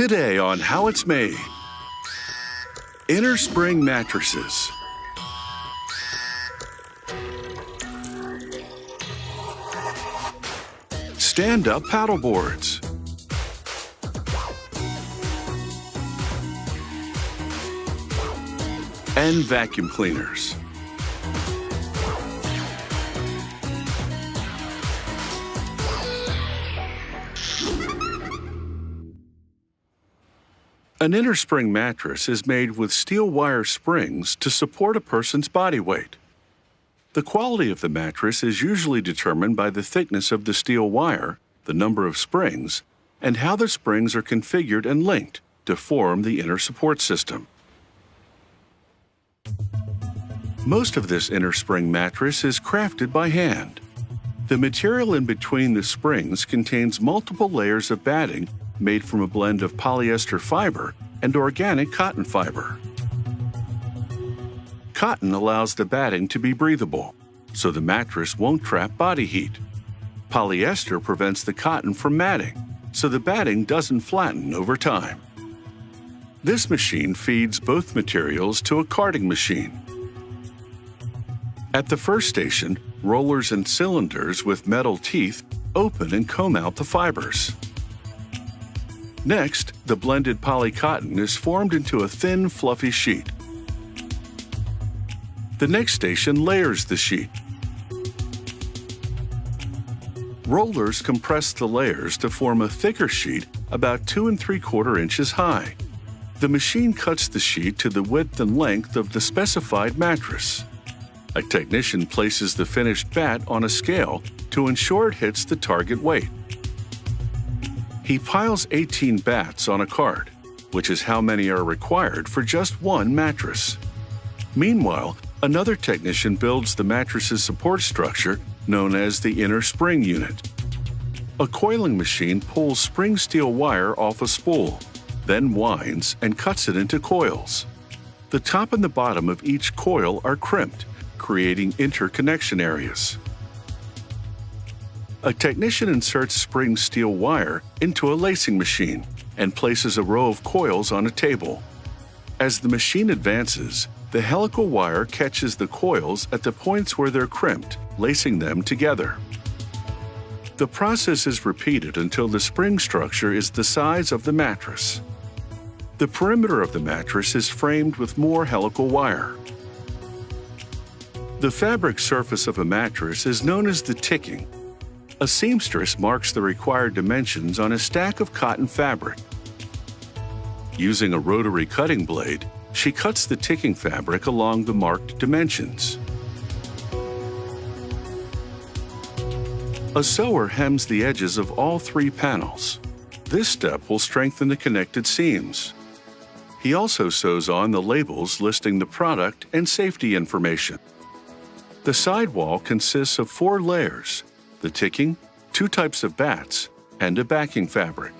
Today on How It's Made. Inner spring mattresses. Stand-up paddleboards. And vacuum cleaners. An inner spring mattress is made with steel wire springs to support a person's body weight. The quality of the mattress is usually determined by the thickness of the steel wire, the number of springs, and how the springs are configured and linked to form the inner support system. Most of this inner spring mattress is crafted by hand. The material in between the springs contains multiple layers of batting made from a blend of polyester fiber and organic cotton fiber. Cotton allows the batting to be breathable, so the mattress won't trap body heat. Polyester prevents the cotton from matting, so the batting doesn't flatten over time. This machine feeds both materials to a carding machine. At the first station, rollers and cylinders with metal teeth open and comb out the fibers. Next, the blended polycotton is formed into a thin, fluffy sheet. The next station layers the sheet. Rollers compress the layers to form a thicker sheet about 2 3/4 inches high. The machine cuts the sheet to the width and length of the specified mattress. A technician places the finished bat on a scale to ensure it hits the target weight. He piles 18 bats on a cart, which is how many are required for just one mattress. Meanwhile, another technician builds the mattress's support structure known as the inner spring unit. A coiling machine pulls spring steel wire off a spool, then winds and cuts it into coils. The top and the bottom of each coil are crimped, creating interconnection areas. A technician inserts spring steel wire into a lacing machine and places a row of coils on a table. As the machine advances, the helical wire catches the coils at the points where they're crimped, lacing them together. The process is repeated until the spring structure is the size of the mattress. The perimeter of the mattress is framed with more helical wire. The fabric surface of a mattress is known as the ticking. A seamstress marks the required dimensions on a stack of cotton fabric. Using a rotary cutting blade, she cuts the ticking fabric along the marked dimensions. A sewer hems the edges of all 3 panels. This step will strengthen the connected seams. He also sews on the labels listing the product and safety information. The sidewall consists of 4 layers: the ticking, 2 types of bats, and a backing fabric.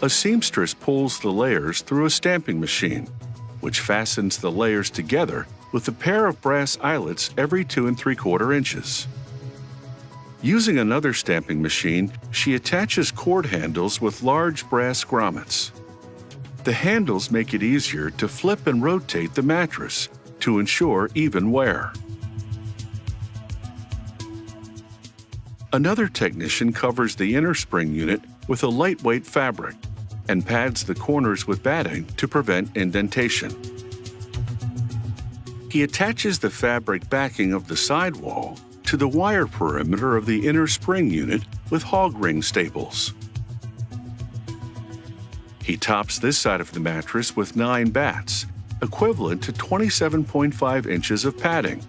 A seamstress pulls the layers through a stamping machine, which fastens the layers together with a pair of brass eyelets every 2 3/4 inches. Using another stamping machine, she attaches cord handles with large brass grommets. The handles make it easier to flip and rotate the mattress to ensure even wear. Another technician covers the inner spring unit with a lightweight fabric and pads the corners with batting to prevent indentation. He attaches the fabric backing of the sidewall to the wire perimeter of the inner spring unit with hog ring staples. He tops this side of the mattress with 9 bats, equivalent to 27.5 inches of padding.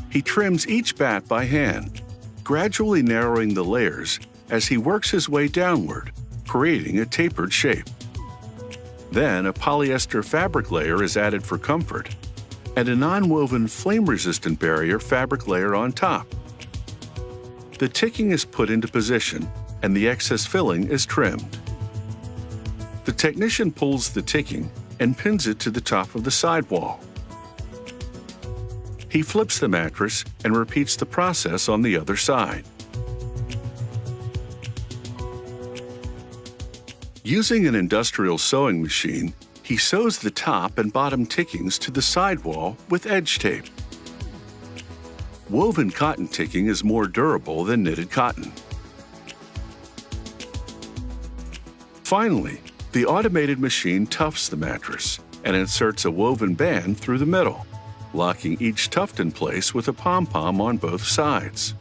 He trims each bat by hand, gradually narrowing the layers as he works his way downward, creating a tapered shape. Then a polyester fabric layer is added for comfort, and a non-woven flame-resistant barrier fabric layer on top. The ticking is put into position, and the excess filling is trimmed. The technician pulls the ticking and pins it to the top of the sidewall. He flips the mattress and repeats the process on the other side. Using an industrial sewing machine, he sews the top and bottom tickings to the sidewall with edge tape. Woven cotton ticking is more durable than knitted cotton. Finally, the automated machine tufts the mattress and inserts a woven band through the middle, locking each tuft in place with a pom-pom on both sides.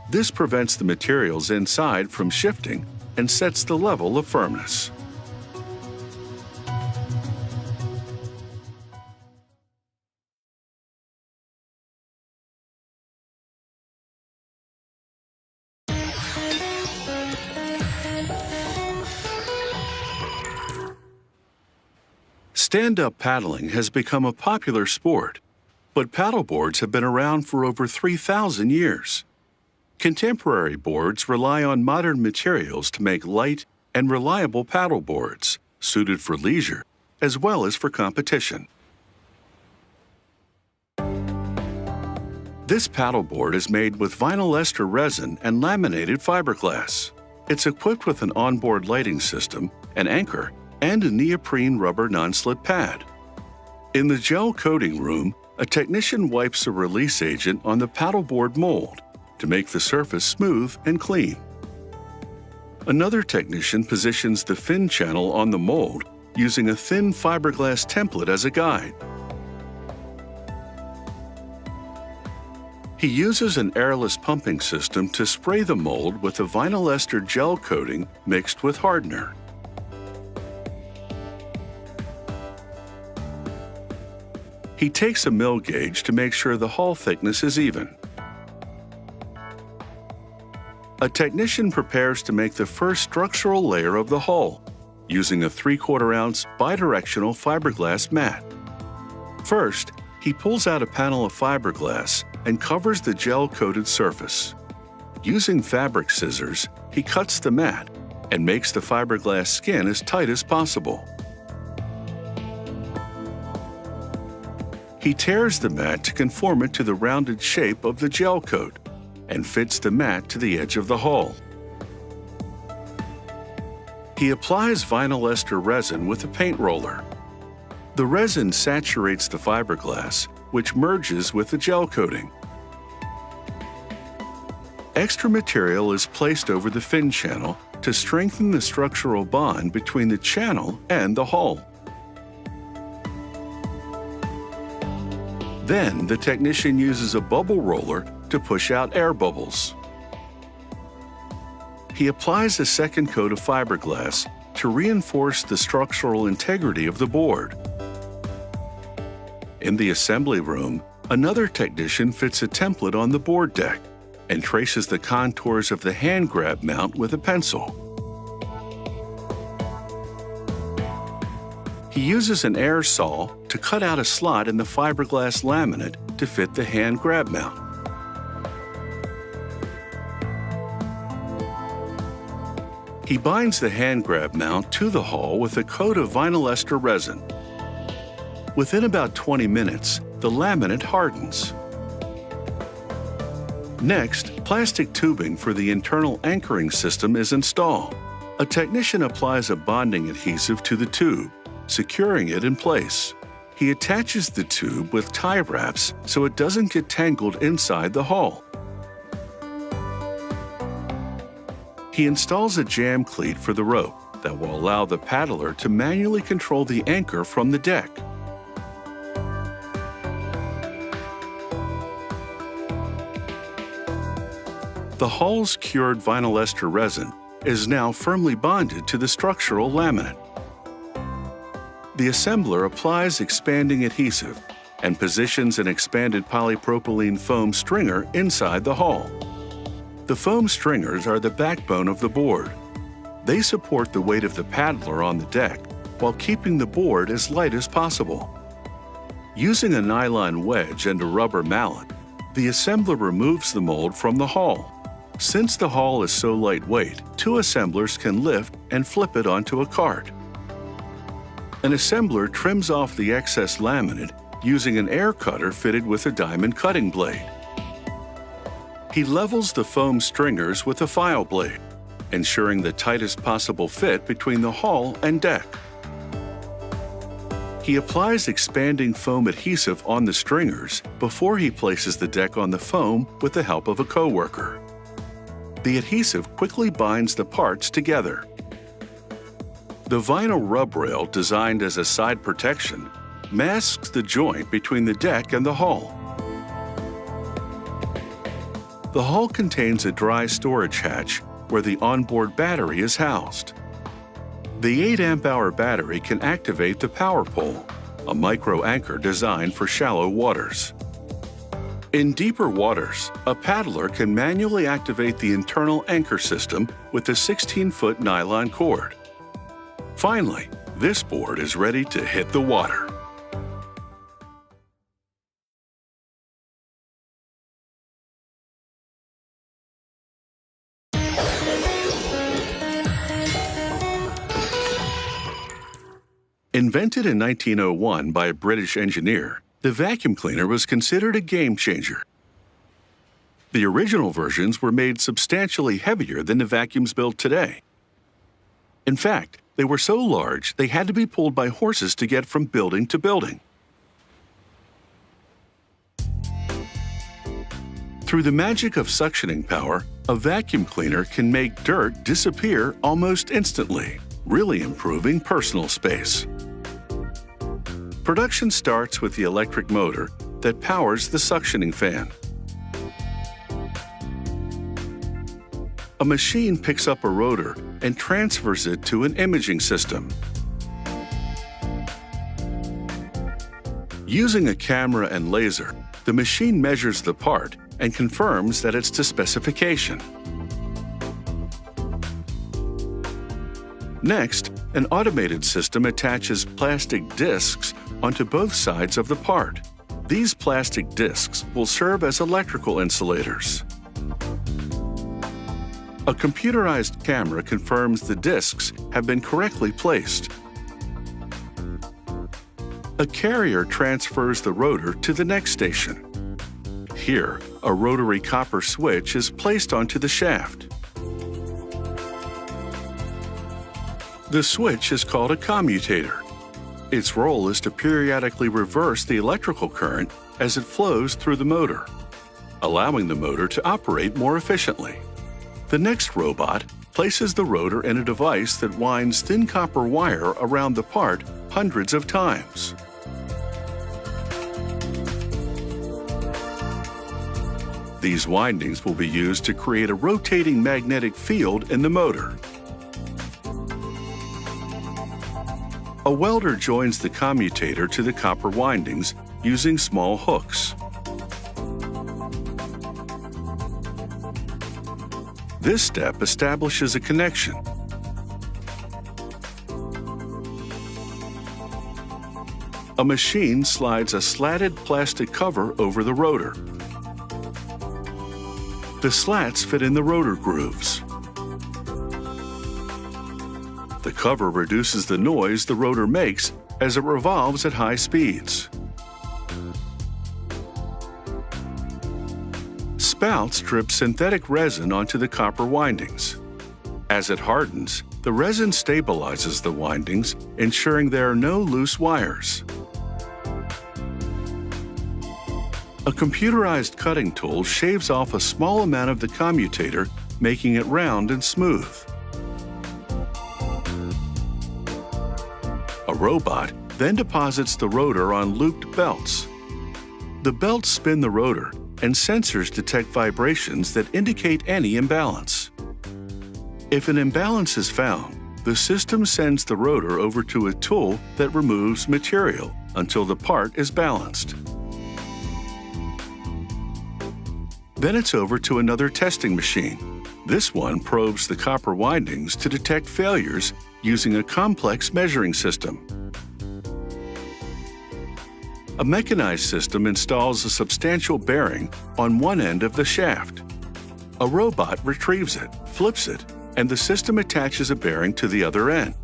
This prevents the materials inside from shifting and sets the level of firmness. Stand-up paddling has become a popular sport, but paddleboards have been around for over 3,000 years. Contemporary boards rely on modern materials to make light and reliable paddleboards, suited for leisure as well as for competition. This paddleboard is made with vinyl ester resin and laminated fiberglass. It's equipped with an onboard lighting system, an anchor, and a neoprene rubber non-slip pad. In the gel coating room, a technician wipes a release agent on the paddleboard mold to make the surface smooth and clean. Another technician positions the fin channel on the mold using a thin fiberglass template as a guide. He uses an airless pumping system to spray the mold with a vinyl ester gel coating mixed with hardener. He takes a mill gauge to make sure the hull thickness is even. A technician prepares to make the first structural layer of the hull using a 3/4 ounce bidirectional fiberglass mat. First, he pulls out a panel of fiberglass and covers the gel-coated surface. Using fabric scissors, he cuts the mat and makes the fiberglass skin as tight as possible. He tears the mat to conform it to the rounded shape of the gel coat and fits the mat to the edge of the hull. He applies vinyl ester resin with a paint roller. The resin saturates the fiberglass, which merges with the gel coating. Extra material is placed over the fin channel to strengthen the structural bond between the channel and the hull. Then, the technician uses a bubble roller to push out air bubbles. He applies a second coat of fiberglass to reinforce the structural integrity of the board. In the assembly room, another technician fits a template on the board deck and traces the contours of the hand grab mount with a pencil. He uses an air saw to cut out a slot in the fiberglass laminate to fit the hand grab mount. He binds the hand grab mount to the hull with a coat of vinyl ester resin. Within about 20 minutes, the laminate hardens. Next, plastic tubing for the internal anchoring system is installed. A technician applies a bonding adhesive to the tube, securing it in place. He attaches the tube with tie wraps so it doesn't get tangled inside the hull. He installs a jam cleat for the rope that will allow the paddler to manually control the anchor from the deck. The hull's cured vinyl ester resin is now firmly bonded to the structural laminate. The assembler applies expanding adhesive and positions an expanded polypropylene foam stringer inside the hull. The foam stringers are the backbone of the board. They support the weight of the paddler on the deck while keeping the board as light as possible. Using a nylon wedge and a rubber mallet, the assembler removes the mold from the hull. Since the hull is so lightweight, two assemblers can lift and flip it onto a cart. An assembler trims off the excess laminate using an air cutter fitted with a diamond cutting blade. He levels the foam stringers with a file blade ensuring the tightest possible fit between the hull and deck. He applies expanding foam adhesive on the stringers before he places the deck on the foam with the help of a coworker. The adhesive quickly binds the parts together. The vinyl rub rail, designed as a side protection, masks the joint between the deck and the hull. The hull contains a dry storage hatch where the onboard battery is housed. The 8 amp-hour battery can activate the power pole, a micro-anchor designed for shallow waters. In deeper waters, a paddler can manually activate the internal anchor system with a 16-foot nylon cord. Finally, this board is ready to hit the water. Invented in 1901 by a British engineer, the vacuum cleaner was considered a game changer. The original versions were made substantially heavier than the vacuums built today. In fact, they were so large they had to be pulled by horses to get from building to building. Through the magic of suctioning power, a vacuum cleaner can make dirt disappear almost instantly, really improving personal space. Production starts with the electric motor that powers the suctioning fan. A machine picks up a rotor and transfers it to an imaging system. Using a camera and laser, the machine measures the part and confirms that it's to specification. Next, an automated system attaches plastic discs onto both sides of the part. These plastic discs will serve as electrical insulators. A computerized camera confirms the discs have been correctly placed. A carrier transfers the rotor to the next station. Here, a rotary copper switch is placed onto the shaft. The switch is called a commutator. Its role is to periodically reverse the electrical current as it flows through the motor, allowing the motor to operate more efficiently. The next robot places the rotor in a device that winds thin copper wire around the part hundreds of times. These windings will be used to create a rotating magnetic field in the motor. A welder joins the commutator to the copper windings using small hooks. This step establishes a connection. A machine slides a slatted plastic cover over the rotor. The slats fit in the rotor grooves. The cover reduces the noise the rotor makes as it revolves at high speeds. Spouts drip synthetic resin onto the copper windings. As it hardens, the resin stabilizes the windings, ensuring there are no loose wires. A computerized cutting tool shaves off a small amount of the commutator, making it round and smooth. A robot then deposits the rotor on looped belts. The belts spin the rotor, and sensors detect vibrations that indicate any imbalance. If an imbalance is found, the system sends the rotor over to a tool that removes material until the part is balanced. Then it's over to another testing machine. This one probes the copper windings to detect failures using a complex measuring system. A mechanized system installs a substantial bearing on one end of the shaft. A robot retrieves it, flips it, and the system attaches a bearing to the other end.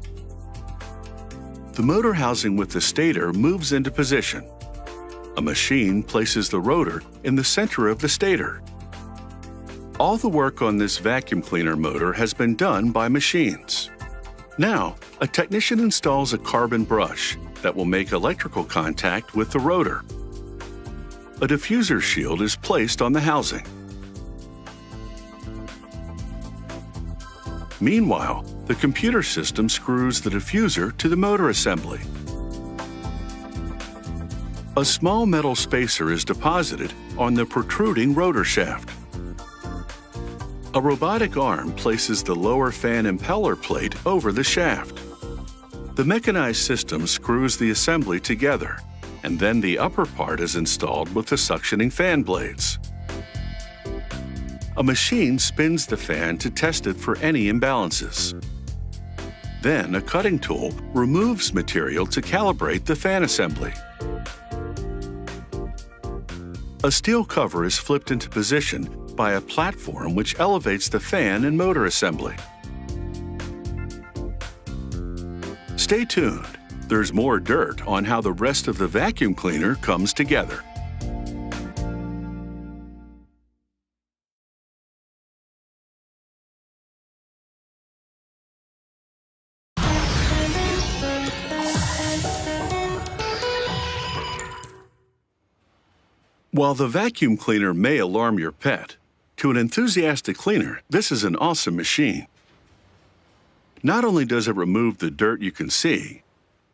The motor housing with the stator moves into position. A machine places the rotor in the center of the stator. All the work on this vacuum cleaner motor has been done by machines. Now, a technician installs a carbon brush that will make electrical contact with the rotor. A diffuser shield is placed on the housing. Meanwhile, the computer system screws the diffuser to the motor assembly. A small metal spacer is deposited on the protruding rotor shaft. A robotic arm places the lower fan impeller plate over the shaft. The mechanized system screws the assembly together, and then the upper part is installed with the suctioning fan blades. A machine spins the fan to test it for any imbalances. Then a cutting tool removes material to calibrate the fan assembly. A steel cover is flipped into position by a platform which elevates the fan and motor assembly. Stay tuned. There's more dirt on how the rest of the vacuum cleaner comes together. While the vacuum cleaner may alarm your pet, to an enthusiastic cleaner, this is an awesome machine. Not only does it remove the dirt you can see,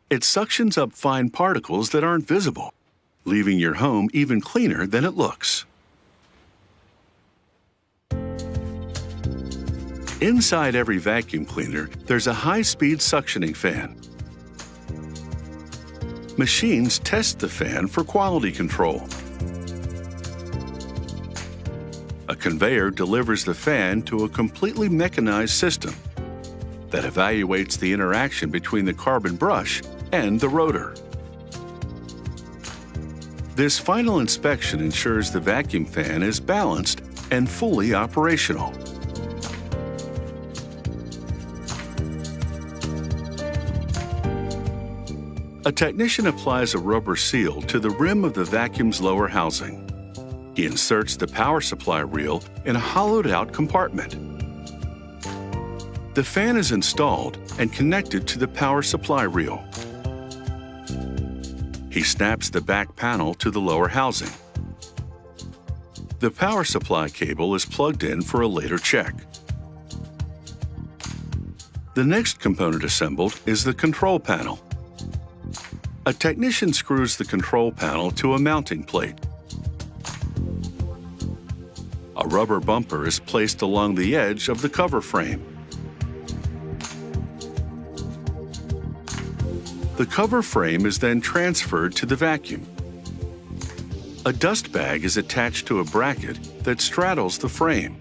it suctions up fine particles that aren't visible, leaving your home even cleaner than it looks. Inside every vacuum cleaner, there's a high-speed suctioning fan. Machines test the fan for quality control. A conveyor delivers the fan to a completely mechanized system that evaluates the interaction between the carbon brush and the rotor. This final inspection ensures the vacuum fan is balanced and fully operational. A technician applies a rubber seal to the rim of the vacuum's lower housing. He inserts the power supply reel in a hollowed-out compartment. The fan is installed and connected to the power supply reel. He snaps the back panel to the lower housing. The power supply cable is plugged in for a later check. The next component assembled is the control panel. A technician screws the control panel to a mounting plate. A rubber bumper is placed along the edge of the cover frame. The cover frame is then transferred to the vacuum. A dust bag is attached to a bracket that straddles the frame.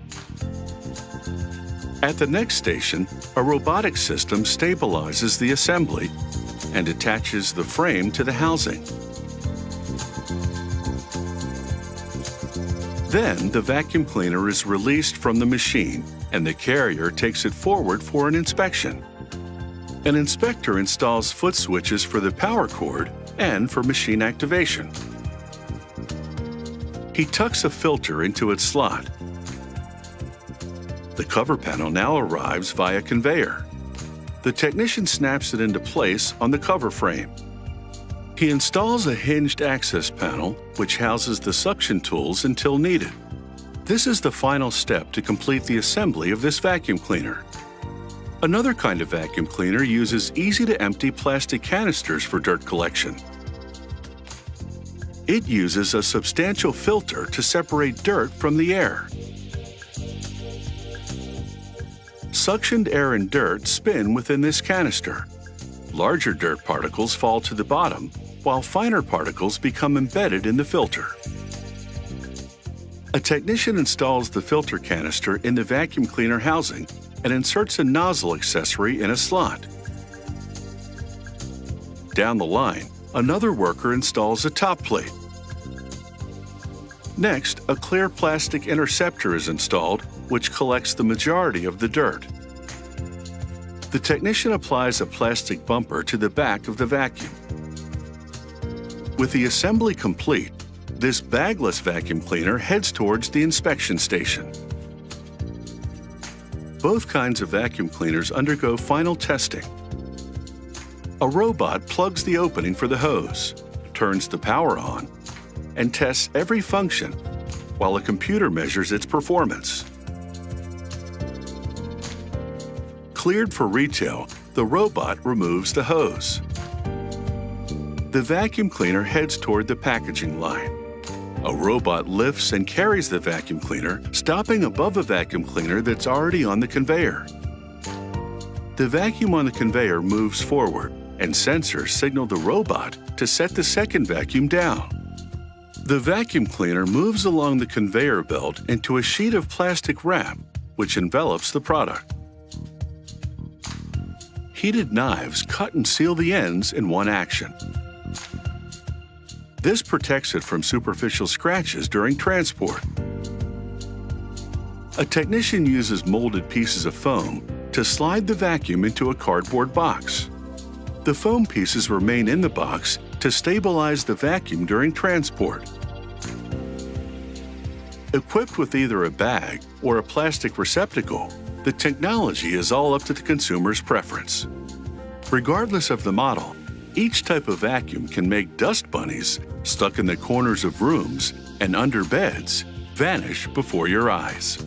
At the next station, a robotic system stabilizes the assembly and attaches the frame to the housing. Then the vacuum cleaner is released from the machine and the carrier takes it forward for an inspection. An inspector installs foot switches for the power cord and for machine activation. He tucks a filter into its slot. The cover panel now arrives via conveyor. The technician snaps it into place on the cover frame. He installs a hinged access panel, which houses the suction tools until needed. This is the final step to complete the assembly of this vacuum cleaner. Another kind of vacuum cleaner uses easy-to-empty plastic canisters for dirt collection. It uses a substantial filter to separate dirt from the air. Suctioned air and dirt spin within this canister. Larger dirt particles fall to the bottom, while finer particles become embedded in the filter. A technician installs the filter canister in the vacuum cleaner housing and inserts a nozzle accessory in a slot. Down the line, another worker installs a top plate. Next, a clear plastic interceptor is installed, which collects the majority of the dirt. The technician applies a plastic bumper to the back of the vacuum. With the assembly complete, this bagless vacuum cleaner heads towards the inspection station. Both kinds of vacuum cleaners undergo final testing. A robot plugs the opening for the hose, turns the power on, and tests every function, while a computer measures its performance. Cleared for retail, the robot removes the hose. The vacuum cleaner heads toward the packaging line. A robot lifts and carries the vacuum cleaner, stopping above a vacuum cleaner that's already on the conveyor. The vacuum on the conveyor moves forward, and sensors signal the robot to set the second vacuum down. The vacuum cleaner moves along the conveyor belt into a sheet of plastic wrap, which envelops the product. Heated knives cut and seal the ends in one action. This protects it from superficial scratches during transport. A technician uses molded pieces of foam to slide the vacuum into a cardboard box. The foam pieces remain in the box to stabilize the vacuum during transport. Equipped with either a bag or a plastic receptacle, the technology is all up to the consumer's preference. Regardless of the model, each type of vacuum can make dust bunnies stuck in the corners of rooms and under beds vanish before your eyes.